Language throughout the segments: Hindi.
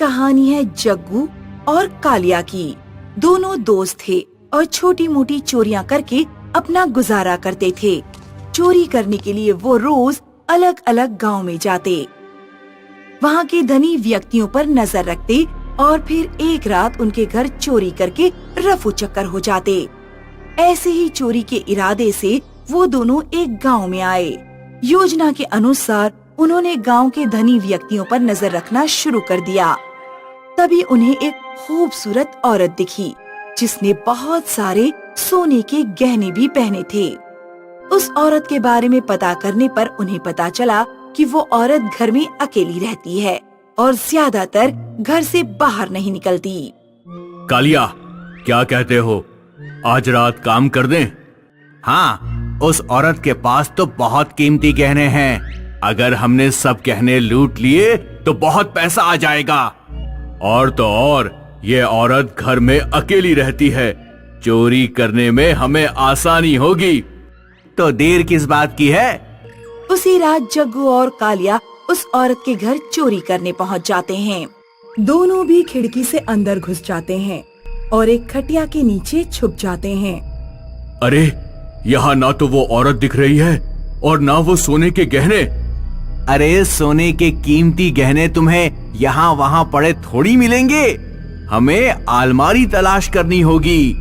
कहानी है जग्गू और कालिया की। दोनों दोस्त थे और छोटी मोटी चोरियां करके अपना गुजारा करते थे। चोरी करने के लिए वो रोज अलग अलग गांव में जाते, वहाँ के धनी व्यक्तियों पर नजर रखते और फिर एक रात उनके घर चोरी करके रफू चक्कर हो जाते। ऐसे ही चोरी के इरादे से वो दोनों एक गांव में आए। योजना के अनुसार उन्होंने गांव के धनी व्यक्तियों पर नजर रखना शुरू कर दिया। तभी उन्हें एक खूबसूरत औरत दिखी जिसने बहुत सारे सोने के गहने भी पहने थे। उस औरत के बारे में पता करने पर उन्हें पता चला कि वो औरत घर में अकेली रहती है और ज्यादातर घर से बाहर नहीं निकलती। कालिया, क्या कहते हो, आज रात काम कर दें? हाँ, उस औरत के पास तो बहुत कीमती गहने हैं। अगर हमने सब गहने लूट लिए तो बहुत पैसा आ जाएगा। और तो और ये औरत घर में अकेली रहती है, चोरी करने में हमें आसानी होगी। तो देर किस बात की है? उसी रात जग्गू और कालिया उस औरत के घर चोरी करने पहुंच जाते हैं। दोनों भी खिड़की से अंदर घुस जाते हैं और एक खटिया के नीचे छुप जाते हैं। अरे, यहाँ ना तो वो औरत दिख रही है और ना वो सोने के गहने। अरे, सोने के कीमती गहने तुम्हें यहाँ वहाँ पड़े थोड़ी मिलेंगे। हमें अलमारी तलाश करनी होगी।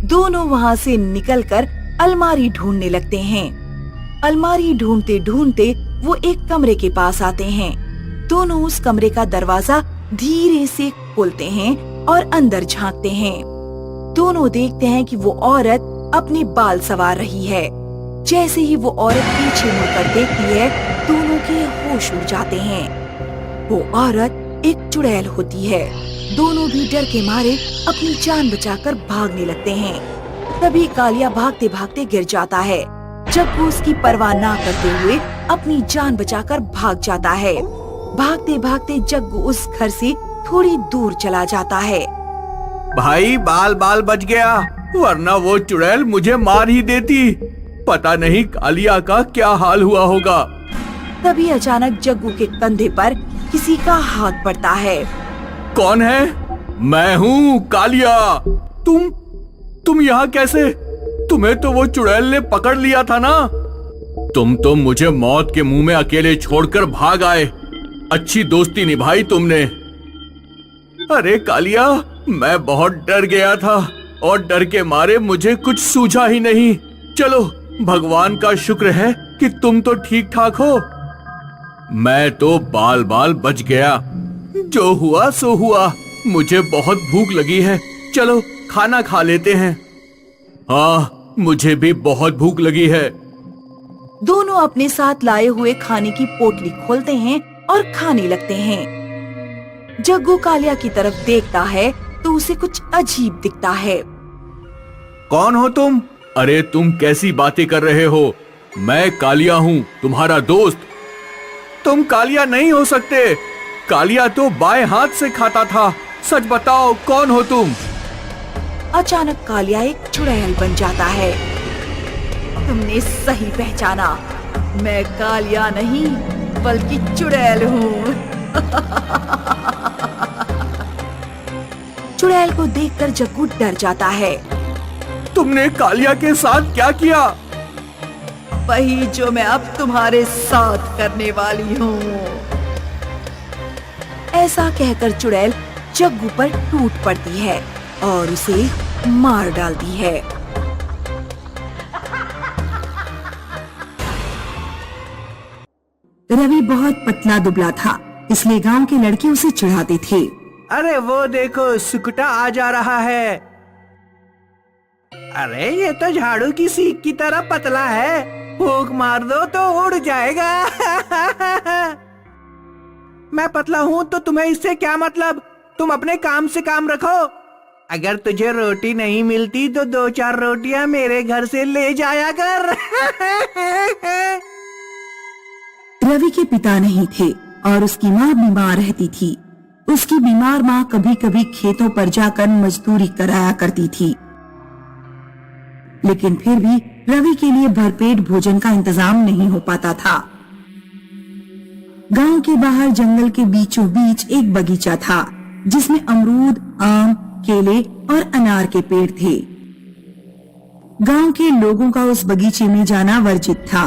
दोनों वहाँ से निकलकर अलमारी ढूंढने लगते हैं। अलमारी ढूंढते ढूंढते वो एक कमरे के पास आते हैं। दोनों उस कमरे का दरवाजा धीरे से खोलते हैं और अंदर झांकते हैं। दोनों देखते हैं कि वो औरत अपने बाल संवार रही है। जैसे ही वो औरत पीछे मुड़कर देखती है, दोनों के होश उड़ जाते हैं। वो औरत एक चुड़ैल होती है। दोनों भी डर के मारे अपनी जान बचाकर भागने लगते हैं। तभी कालिया भागते भागते गिर जाता है। जग्गू उसकी परवाह ना करते हुए अपनी जान बचाकर भाग जाता है। भागते भागते जग्गू उस घर से थोड़ी दूर चला जाता है। भाई, बाल बाल बच गया, वरना वो चुड़ैल मुझे मार ही देती। पता नहीं कालिया का क्या हाल हुआ होगा। तभी अचानक जग्गू के कंधे पर किसी का हाथ पड़ता है। कौन है? मैं हूँ कालिया। तुम यहाँ कैसे? तुम्हें तो वो चुड़ैल ने पकड़ लिया था ना। तुम तो मुझे मौत के मुंह में अकेले छोड़कर भाग आए। अच्छी दोस्ती निभाई तुमने। अरे कालिया, मैं बहुत डर गया था और डर के मारे मुझे कुछ सूझा ही नहीं। चलो, भगवान का शुक्र है कि तुम तो ठीक ठाक हो। मैं तो बाल बाल बच गया। जो हुआ सो हुआ। मुझे बहुत भूख लगी है, चलो खाना खा लेते हैं। हाँ, मुझे भी बहुत भूख लगी है। दोनों अपने साथ लाए हुए खाने की पोटली खोलते हैं और खाने लगते हैं। जग्गू कालिया की तरफ देखता है तो उसे कुछ अजीब दिखता है। कौन हो तुम? अरे, तुम कैसी बातें कर रहे हो? मैं कालिया हूँ, तुम्हारा दोस्त। तुम कालिया नहीं हो सकते। कालिया तो बाएं हाथ से खाता था। सच बताओ, कौन हो तुम? अचानक कालिया एक चुड़ैल बन जाता है। तुमने सही पहचाना, मैं कालिया नहीं बल्कि चुड़ैल हूँ। चुड़ैल को देखकर जग्गू डर जाता है। तुमने कालिया के साथ क्या किया? वही जो मैं अब तुम्हारे साथ करने वाली हूँ। ऐसा कहकर चुड़ैल जग्गू पर टूट पड़ती है और उसे मार डालती है। रवि बहुत पतला दुबला था, इसलिए गांव के लड़के उसे चिढ़ाते थे। अरे वो देखो, सुकुटा आ जा रहा है। अरे, ये तो झाड़ू की सीख की तरह पतला है। फूंक मार दो तो उड़ जाएगा। मैं पतला हूँ तो तुम्हें इससे क्या मतलब? तुम अपने काम से काम रखो। अगर तुझे रोटी नहीं मिलती तो 2-4 रोटियां मेरे घर से ले जाया कर। रवि के पिता नहीं थे और उसकी माँ बीमार रहती थी। उसकी बीमार माँ कभी कभी खेतों पर जाकर मजदूरी कराया करती थी, लेकिन फिर भी रवि के लिए भरपेट भोजन का इंतजाम नहीं हो पाता था। गांव के बाहर जंगल के बीचों बीच एक बगीचा था जिसमें अमरूद, आम, केले और अनार के पेड़ थे। गांव के लोगों का उस बगीचे में जाना वर्जित था।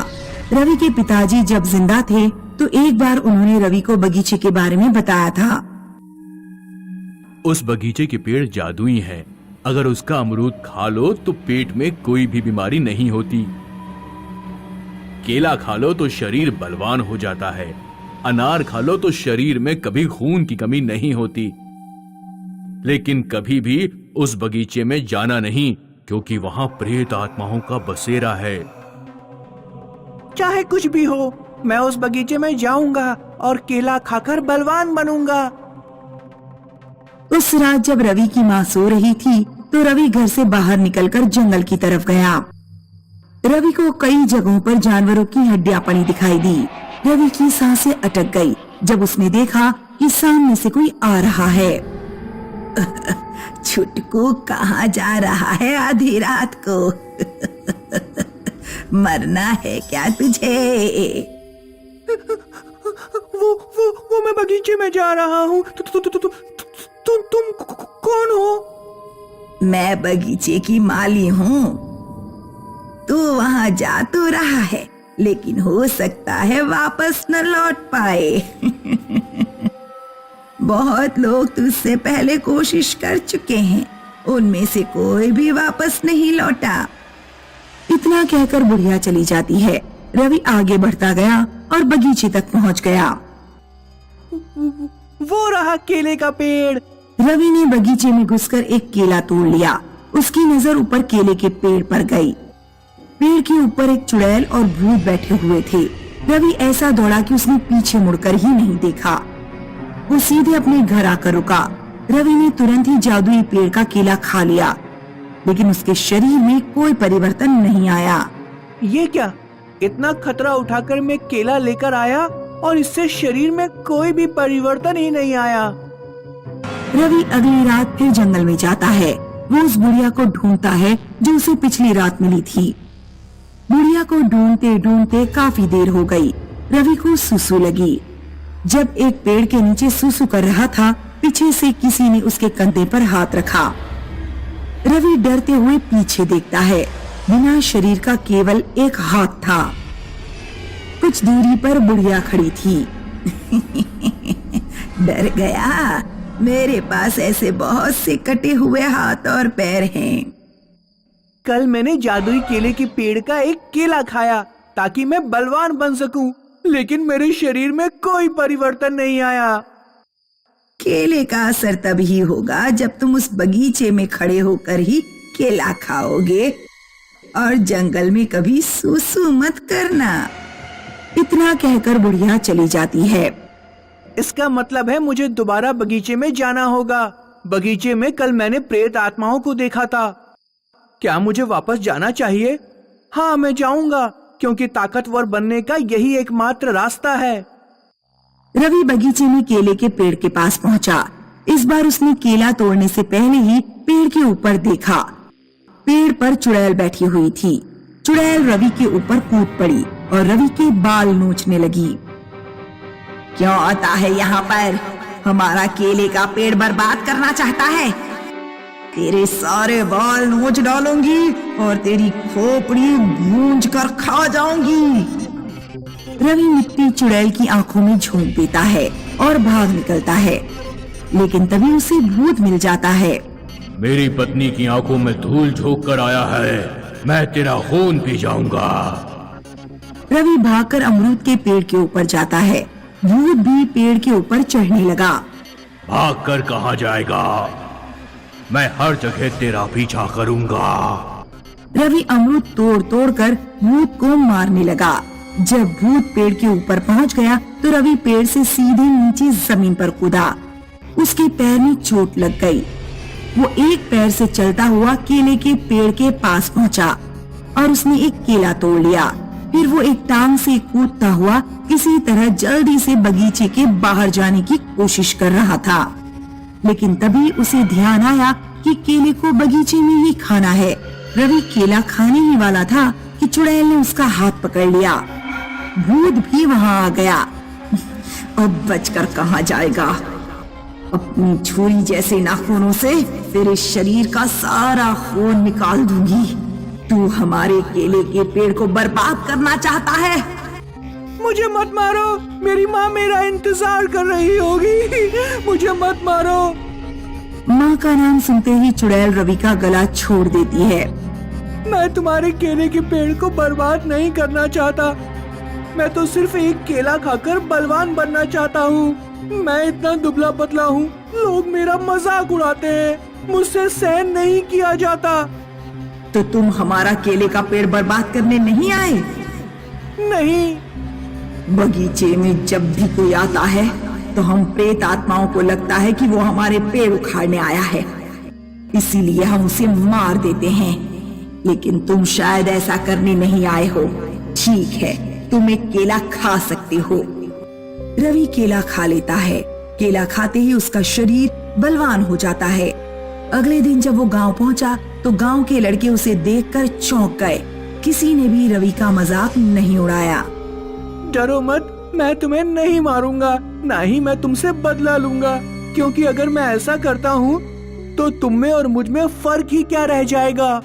रवि के पिताजी जब जिंदा थे तो एक बार उन्होंने रवि को बगीचे के बारे में बताया था। उस बगीचे के पेड़ जादुई हैं। अगर उसका अमरूद खा लो तो पेट में कोई भी बीमारी नहीं होती। केला खा लो तो शरीर बलवान हो जाता है। अनार खा लो तो शरीर में कभी खून की कमी नहीं होती। लेकिन कभी भी उस बगीचे में जाना नहीं, क्योंकि वहां प्रेत आत्माओं का बसेरा है। चाहे कुछ भी हो, मैं उस बगीचे में जाऊंगा और केला खाकर बलवान बनूंगा। उस रात जब रवि की माँ सो रही थी तो रवि घर से बाहर निकलकर जंगल की तरफ गया। रवि को कई जगहों पर जानवरों की हड्डियां पड़ी दिखाई दी। रवि की सांसें अटक गई जब उसने देखा कि सामने से कोई आ रहा है। छुटकू कहाँ जा रहा है आधी रात को? मरना है क्या तुझे? वो मैं बगीचे में जा रहा हूँ। तुम कौन हो? मैं बगीचे की माली हूँ। तू वहाँ जा तो रहा है, लेकिन हो सकता है वापस न लौट पाए। बहुत लोग तुझसे पहले कोशिश कर चुके हैं, उनमें से कोई भी वापस नहीं लौटा। इतना कहकर बुढ़िया चली जाती है। रवि आगे बढ़ता गया और बगीचे तक पहुंच गया। वो रहा केले का पेड़। रवि ने बगीचे में घुसकर एक केला तोड़ लिया। उसकी नजर ऊपर केले के पेड़ पर गई। पेड़ के ऊपर एक चुड़ैल और भूत बैठे हुए थे। रवि ऐसा दौड़ा कि उसने पीछे मुड़कर ही नहीं देखा। वो सीधे अपने घर आकर रुका। रवि ने तुरंत ही जादुई पेड़ का केला खा लिया, लेकिन उसके शरीर में कोई परिवर्तन नहीं आया। ये क्या? इतना खतरा उठाकर मैं केला लेकर आया और इससे शरीर में कोई भी परिवर्तन ही नहीं आया। रवि अगली रात फिर जंगल में जाता है। वो उस बुढ़िया को ढूंढता है जो उसे पिछली रात मिली थी। बुढ़िया को ढूंढते ढूंढते काफी देर हो गई। रवि को सुसु लगी। जब एक पेड़ के नीचे सुसु कर रहा था, पीछे से किसी ने उसके कंधे पर हाथ रखा। रवि डरते हुए पीछे देखता है। बिना शरीर का केवल एक हाथ था। कुछ दूरी पर बुढ़िया खड़ी थी। डर गया? मेरे पास ऐसे बहुत से कटे हुए हाथ और पैर हैं। कल मैंने जादुई केले के पेड़ का एक केला खाया ताकि मैं बलवान बन सकूं, लेकिन मेरे शरीर में कोई परिवर्तन नहीं आया। केले का असर तभी होगा जब तुम उस बगीचे में खड़े होकर ही केला खाओगे, और जंगल में कभी सुसु मत करना। इतना कहकर बुढ़िया चली जाती है। इसका मतलब है मुझे दोबारा बगीचे में जाना होगा। बगीचे में कल मैंने प्रेत आत्माओं को देखा था। क्या मुझे वापस जाना चाहिए? हाँ, मैं जाऊंगा, क्योंकि ताकतवर बनने का यही एकमात्र रास्ता है। रवि बगीचे में केले के पेड़ के पास पहुंचा। इस बार उसने केला तोड़ने से पहले ही पेड़ के ऊपर देखा। पेड़ पर चुड़ैल बैठी हुई थी। चुड़ैल रवि के ऊपर कूद पड़ी और रवि के बाल नोचने लगी। क्यों आता है यहाँ पर? हमारा केले का पेड़ बर्बाद करना चाहता है? तेरे सारे बाल नोच डालूंगी और तेरी खोपड़ी गूंज कर खा जाऊंगी। रवि मिट्टी चुड़ैल की आंखों में झोंक देता है और भाग निकलता है, लेकिन तभी उसे भूत मिल जाता है। मेरी पत्नी की आंखों में धूल झोंक कर आया है, मैं तेरा खून पी जाऊंगा। रवि भागकर अमरूद के पेड़ के ऊपर जाता है। भूत भी पेड़ के ऊपर चढ़ने लगा। भाग कर कहाँ जाएगा? मैं हर जगह तेरा पीछा करूंगा। रवि अमरूद तोड़ तोड़ कर भूत को मारने लगा। जब भूत पेड़ के ऊपर पहुंच गया तो रवि पेड़ से सीधे नीचे जमीन पर कूदा। उसके पैर में चोट लग गई। वो एक पैर से चलता हुआ केले के पेड़ के पास पहुंचा और उसने एक केला तोड़ लिया। फिर वो एक टांग से कूदता हुआ किसी तरह जल्दी से बगीचे के बाहर जाने की कोशिश कर रहा था, लेकिन तभी उसे ध्यान आया कि केले को बगीचे में ही खाना है। रवि केला खाने ही वाला था कि चुड़ैल ने उसका हाथ पकड़ लिया। भूत भी वहाँ आ गया। अब बचकर कहाँ जाएगा। अपनी छुरी जैसे नाखूनों से तेरे शरीर का सारा खून निकाल दूंगी। तू हमारे केले के पेड़ को बर्बाद करना चाहता है। मुझे मत मारो, मेरी माँ मेरा इंतजार कर रही होगी। मुझे मत मारो। माँ का नाम सुनते ही चुड़ैल रवि का गला छोड़ देती है। मैं तुम्हारे केले के पेड़ को बर्बाद नहीं करना चाहता। मैं तो सिर्फ एक केला खाकर बलवान बनना चाहता हूँ। मैं इतना दुबला पतला हूँ, लोग मेरा मजाक उड़ाते हैं, मुझसे सहन नहीं किया जाता। तो तुम हमारा केले का पेड़ बर्बाद करने नहीं आए? नहीं। बगीचे में जब भी कोई आता है तो हम प्रेत आत्माओं को लगता है कि वो हमारे पेड़ उखाड़ने आया है, इसीलिए हम उसे मार देते हैं। लेकिन तुम शायद ऐसा करने नहीं आए हो। ठीक है, तुम एक केला खा सकते हो। रवि केला खा लेता है। केला खाते ही उसका शरीर बलवान हो जाता है। अगले दिन जब वो गांव पहुंचा तो गांव के लड़के उसे देखकर चौंक गए। किसी ने भी रवि का मजाक नहीं उड़ाया। डरो मत, मैं तुम्हें नहीं मारूंगा, ना ही मैं तुमसे बदला लूंगा, क्योंकि अगर मैं ऐसा करता हूँ तो तुम में और मुझ में फर्क ही क्या रह जाएगा।